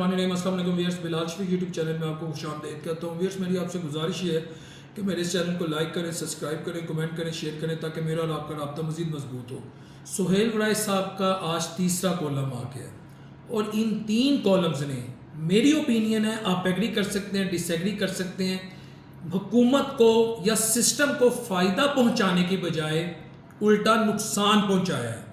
बिस्मिल्लाहिर्रहमानिर्रहीम। अस्सलाम वालेकुम viewers, Bilal Shafiq YouTube channel में आपको खुशामदीद कहता हूँ। व्यूअर्स, मेरी आपसे गुजारिश ये है कि मेरे इस चैनल को लाइक करें, सब्सक्राइब करें, कमेंट करें, शेयर करें ताकि मेरा और आपका रब्ता मज़ीद मजबूत हो। सुहेल वराइस साहब का आज तीसरा कॉलम आ गया और इन 3 कॉलम्स ने, मेरी ओपिनियन है, आप एग्री कर सकते हैं, डिसएग्री कर सकते हैं, हुकूमत को या सिस्टम को फ़ायदा पहुँचाने की बजाय उल्टा नुकसान पहुँचाया है।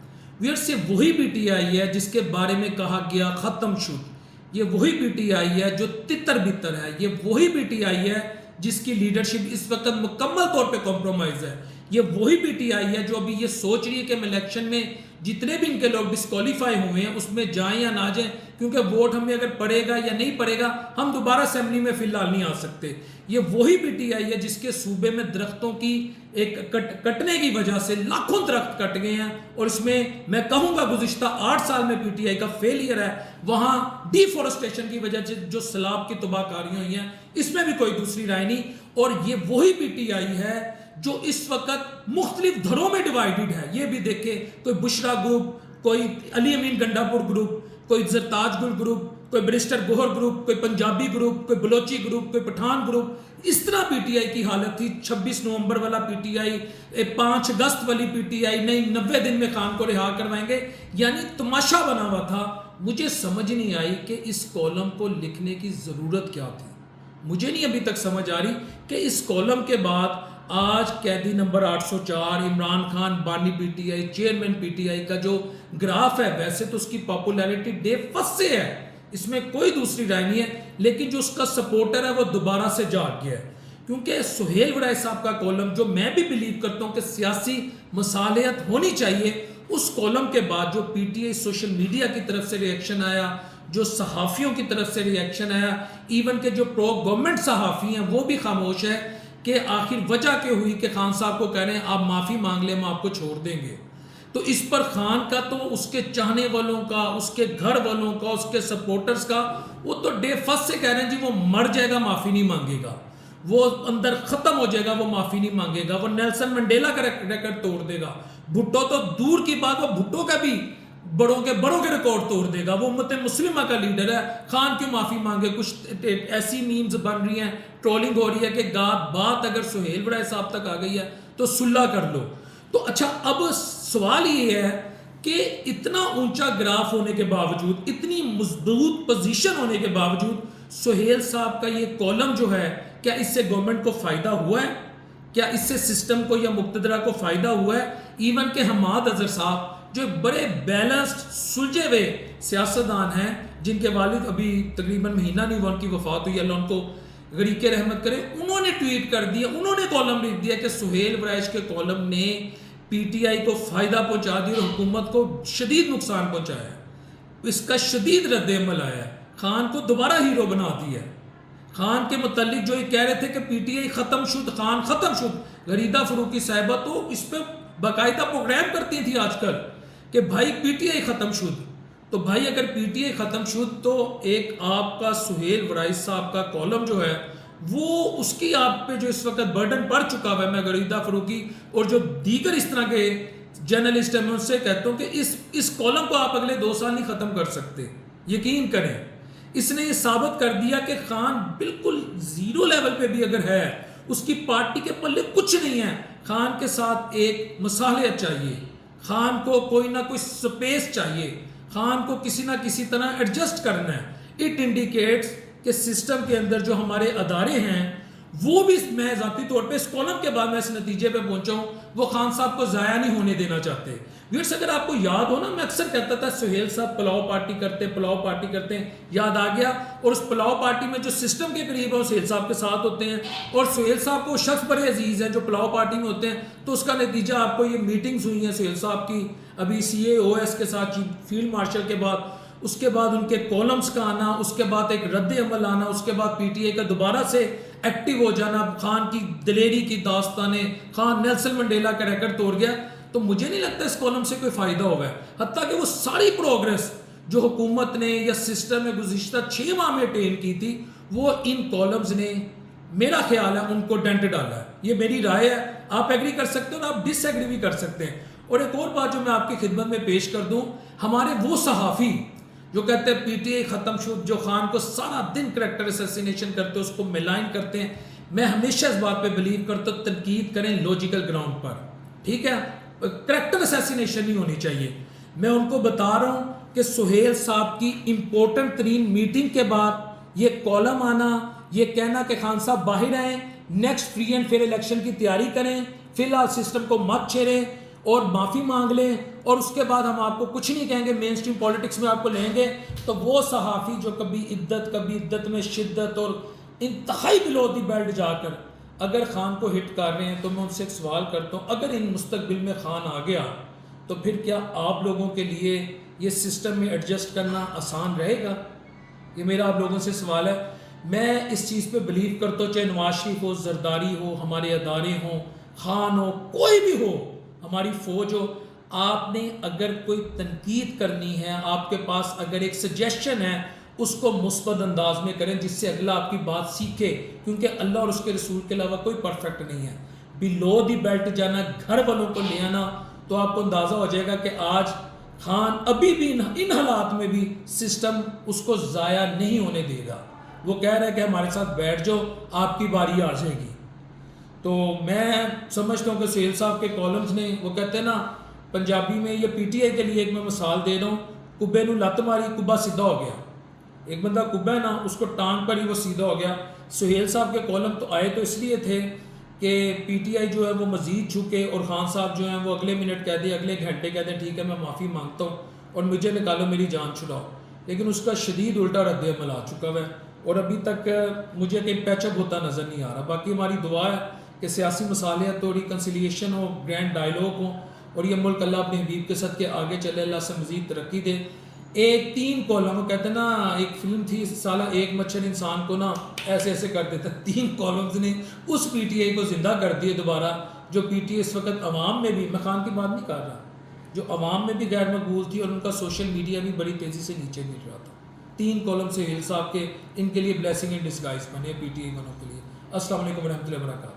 व्यूअर्स, ये वही PTI है जिसके बारे में कहा गया ख़त्म शुद। ये वही PTI है जो तितर बितर है। ये वही PTI है जिसकी लीडरशिप इस वक्त मुकम्मल तौर पे कॉम्प्रोमाइज़ है। ये वही PTI है जो अभी ये सोच रही है कि हम इलेक्शन में जितने भी इनके लोग डिस्क्वालीफाई हुए हैं उसमें जाएं या ना जाएं, क्योंकि वोट हमें अगर पड़ेगा या नहीं पड़ेगा हम दोबारा असेंबली में फिलहाल नहीं आ सकते। ये वही PTI है जिसके सूबे में दरख्तों की एक कटने की वजह से लाखों दरख्त कट गए हैं और इसमें मैं कहूँगा गुज़िश्ता 8 साल में PTI का फेलियर है। वहाँ डिफॉरेस्टेशन की वजह से जो सैलाब की तबाहकारियाँ हुई हैं, इसमें भी कोई दूसरी राय नहीं। और ये वही PTI है जो इस वक्त मुख्तलिफ धड़ों में डिवाइडेड है। ये भी देखे, कोई बुशरा ग्रुप, कोई अली अमीन गंडापुर ग्रुप, कोई जरताज गुल ग्रुप, कोई बैरिस्टर गोहर ग्रुप, कोई पंजाबी ग्रुप, कोई बलोची ग्रुप, कोई पठान ग्रुप। इस तरह PTI की हालत थी। 26 नवंबर वाला PTI, 5 अगस्त वाली PTI, नहीं 90 दिन में खान को रिहा करवाएंगे, यानी तमाशा बना हुआ था। मुझे समझ नहीं आई कि इस कॉलम को लिखने की ज़रूरत क्या थी। मुझे नहीं अभी तक समझ आ रही कि इस कॉलम के बाद आज कैदी नंबर 804 इमरान खान बानी PTI, चेयरमैन PTI का जो ग्राफ है, वैसे तो उसकी पॉपुलैरिटी डे फर्स्ट से है, इसमें कोई दूसरी राय नहीं है, लेकिन जो उसका सपोर्टर है वो दोबारा से जाग गया है। क्योंकि सुहेल वराइस साहब का कॉलम, जो मैं भी बिलीव करता हूँ कि सियासी मसालियत होनी चाहिए, उस कॉलम के बाद जो PTI सोशल मीडिया की तरफ से रिएक्शन आया, जो सहाफ़ियों की तरफ से रिएक्शन आया, इवन के जो प्रो गवर्नमेंट सहाफ़ी हैं वो भी खामोश है कि आखिर वजह क्या हुई कि खान साहब को कह रहे हैं आप माफ़ी मांग लें, हम आपको छोड़ देंगे। तो इस पर खान का तो उसके चाहने वालों का, उसके घर वालों का, उसके सपोर्टर्स का, वो तो डे फर्स्ट से कह रहे हैं जी वो मर जाएगा, माफ़ी नहीं मांगेगा, वो अंदर ख़त्म हो जाएगा, वो माफ़ी नहीं मांगेगा, वो नेल्सन मंडेला का रिकॉर्ड तोड़ देगा। भुट्टो तो दूर की बात, वो भुट्टो का भी बड़ों के रिकॉर्ड तोड़ देगा। वो उम्मत मुस्लिमा का लीडर है, खान क्यों माफ़ी मांगे। कुछ ऐसी मीम्स बन रही हैं, ट्रोलिंग हो रही है कि बात अगर सुहेल वराइस साहब तक आ गई है तो सुलह कर लो। तो अच्छा, अब सवाल ये है कि इतना ऊंचा ग्राफ होने के बावजूद, इतनी मजबूत पोजीशन होने के बावजूद, सुहेल साहब का ये कॉलम जो है, क्या इससे गवर्नमेंट को फ़ायदा हुआ है? क्या इससे सिस्टम को या मुक्तदरा को फ़ायदा हुआ है? इवन के हमाद अजहर साहब जो बड़े बैलेंस्ड सुलझे हुए सियासतदान हैं, जिनके वालिद अभी तकरीबन महीना नहीं हुआ उनकी वफात हुई, अल्लाह उनको गरीके रहमत करे, उन्होंने ट्वीट कर दिया, उन्होंने कॉलम लिख दिया कि सुहेल वराइस के कॉलम ने PTI को फ़ायदा पहुंचा दिया और हुकूमत को शदीद नुकसान पहुंचाया। इसका शदीद रद्द-ए-अमल आया है। खान को दोबारा हीरो बना दिया है। खान के मुतल्लिक जो ये कह रहे थे कि PTI ख़त्म शुद, खान ख़त्म शुद, गरीदा फरूकी साहिबा तो इस पर बाकायदा प्रोग्राम करती थी आजकल कि भाई PTI ख़त्म शुद। तो भाई अगर PTI ख़त्म शुद तो एक आपका सुहेल वराइस साहब का कॉलम जो है वो, उसकी आप पे जो इस वक्त बर्डन पड़ चुका है। मैं गरीदा फरूकी और जो दीगर इस तरह के जर्नलिस्ट हैं, मैं उससे कहता हूँ कि इस कॉलम को आप अगले 2 साल नहीं ख़त्म कर सकते। यकीन करें, इसने ये साबित कर दिया कि खान बिल्कुल ज़ीरो लेवल पे भी अगर है, उसकी पार्टी के पल्ले कुछ नहीं है। खान के साथ एक मसालियत चाहिए, खान को कोई ना कोई स्पेस चाहिए, खान को किसी ना किसी तरह एडजस्ट करना है। इट इंडिकेट्स कि सिस्टम के अंदर जो हमारे अदारे हैं वो भी, मैं ज़ाती तौर पे इस कॉलम के बाद मैं इस नतीजे पे पहुंचा हूँ, वो खान साहब को ज़ाया नहीं होने देना चाहते। व्यूअर्स, अगर आपको याद हो ना, मैं अक्सर कहता था सुहेल साहब पुलाव पार्टी करते हैं, याद आ गया। और उस पुलाव पार्टी में जो सिस्टम के करीब है वो सुहेल साहब के साथ होते हैं, और सुहेल साहब को शख्स बड़े अजीज़ हैं जो पुलाव पार्टी में होते हैं। तो उसका नतीजा आपको ये मीटिंग्स हुई हैं सुहेल साहब की अभी CAOS के साथ, फील्ड मार्शल के बाद, उसके बाद उनके कॉलम्स का आना, उसके बाद एक रद्द-ए-अमल आना, उसके बाद PTI का दोबारा से एक्टिव हो जाना, खान की दिलेरी की दास्तानें, खान नेल्सन मंडेला का रिकॉर्ड तोड़ गया। तो मुझे नहीं लगता इस कॉलम से कोई फ़ायदा होगा। हत्ता कि वो सारी प्रोग्रेस जो हुकूमत ने या सिस्टम में गुज़िश्ता 6 माह में अटेन की थी, वो इन कॉलम्स ने, मेरा ख्याल है, उनको डेंट डाला है। ये मेरी राय है, आप एग्री कर सकते हो और आप डिसएग्री भी कर सकते हैं। और एक और बात जो मैं आपकी खिदमत में पेश कर दूं, हमारे वो सहाफ़ी جو کہتے ہیں پی ٹی آئی ختم شد، جو خان کو سارا دن کریکٹر اسیسینیشن کرتے ہیں، اس کو ملائن کرتے ہیں. میں ہمیشہ اس بات پہ بلیو کرتا ہوں تنقید کریں لاجیکل گراؤنڈ پر، ٹھیک ہے، کریکٹر اسیسینیشن نہیں ہونی چاہیے. میں ان کو بتا رہا ہوں کہ سہیل صاحب کی امپورٹنٹ ترین میٹنگ کے بعد یہ کالم آنا، یہ کہنا کہ خان صاحب باہر آئیں، next free and fair election کی تیاری کریں، فی الحال سسٹم کو مت چھیڑیں اور معافی مانگ لیں، اور اس کے بعد ہم آپ کو کچھ نہیں کہیں گے، مین اسٹریم پالیٹکس میں آپ کو لیں گے. تو وہ صحافی جو کبھی عدت میں شدت اور انتہائی بلو دی بیلٹ جا کر اگر خان کو ہٹ کر رہے ہیں، تو میں ان سے ایک سوال کرتا ہوں، اگر ان مستقبل میں خان آ گیا تو پھر کیا آپ لوگوں کے لیے یہ سسٹم میں ایڈجسٹ کرنا آسان رہے گا؟ یہ میرا آپ لوگوں سے سوال ہے. میں اس چیز پہ بلیو کرتا ہوں، چاہے نواز شریف ہو، زرداری ہو، ہمارے ادارے ہوں، خان ہو، کوئی بھی ہو، ہماری فوج ہو، آپ نے اگر کوئی تنقید کرنی ہے، آپ کے پاس اگر ایک سجیشن ہے، اس کو مثبت انداز میں کریں جس سے اگلا آپ کی بات سیکھے، کیونکہ اللہ اور اس کے رسول کے علاوہ کوئی پرفیکٹ نہیں ہے. بلو دی بیلٹ جانا، گھر والوں کو لے آنا، تو آپ کو اندازہ ہو جائے گا کہ آج خان ابھی بھی ان حالات میں بھی سسٹم اس کو ضائع نہیں ہونے دے گا. وہ کہہ رہا ہے کہ ہمارے ساتھ بیٹھ جاؤ، آپ کی باری آ جائے گی. تو میں سمجھتا ہوں کہ سہیل صاحب کے کالمز نے، وہ کہتے ہیں نا پنجابی میں، یہ پی ٹی آئی کے لیے ایک میں مثال دے رہا ہوں، کبے نو لت ماری، کبا سیدھا ہو گیا. ایک بندہ کبا ہے نا، اس کو ٹانگ پر ہی وہ سیدھا ہو گیا. سہیل صاحب کے کالم تو آئے تو اس لیے تھے کہ پی ٹی آئی جو ہے وہ مزید جھکے، اور خان صاحب جو ہیں وہ اگلے منٹ کہہ دیں، اگلے گھنٹے کہہ دیں ٹھیک ہے میں معافی مانگتا ہوں اور مجھے نکالو، میری جان چھڑاؤ. لیکن اس کا شدید الٹا رد عمل آ چکا ہے، اور ابھی تک مجھے کہیں پیچ اپ ہوتا نظر نہیں آ رہا. باقی ہماری دعا ہے کہ سیاسی مصالحت ہو، ریکنسیلیشن ہو، گرینڈ ڈائیلاگ ہو، اور یہ ملک اللہ اپنے حبیب کے صدقے آگے چلے، اللہ سے مزید ترقی دے. ایک 3 کالم، وہ کہتے ہیں نا ایک فلم تھی سالہ، ایک مچھر انسان کو نا ایسے ایسے کر دیتا. 3 کالمز نے اس پی ٹی آئی کو زندہ کر دیے دوبارہ، جو پی ٹی آئی اس وقت عوام میں بھی، میں خان کی بات نہیں کر رہا، جو عوام میں بھی غیر مقبول تھی، اور ان کا سوشل میڈیا بھی بڑی تیزی سے نیچے گر رہا تھا. 3 کالم سہیل صاحب کے ان کے لیے بلیسنگ ان ڈسگائز بنے پی ٹی آئی والوں کے لیے. السلام علیکم ورحمۃ اللہ وبرکاتہ.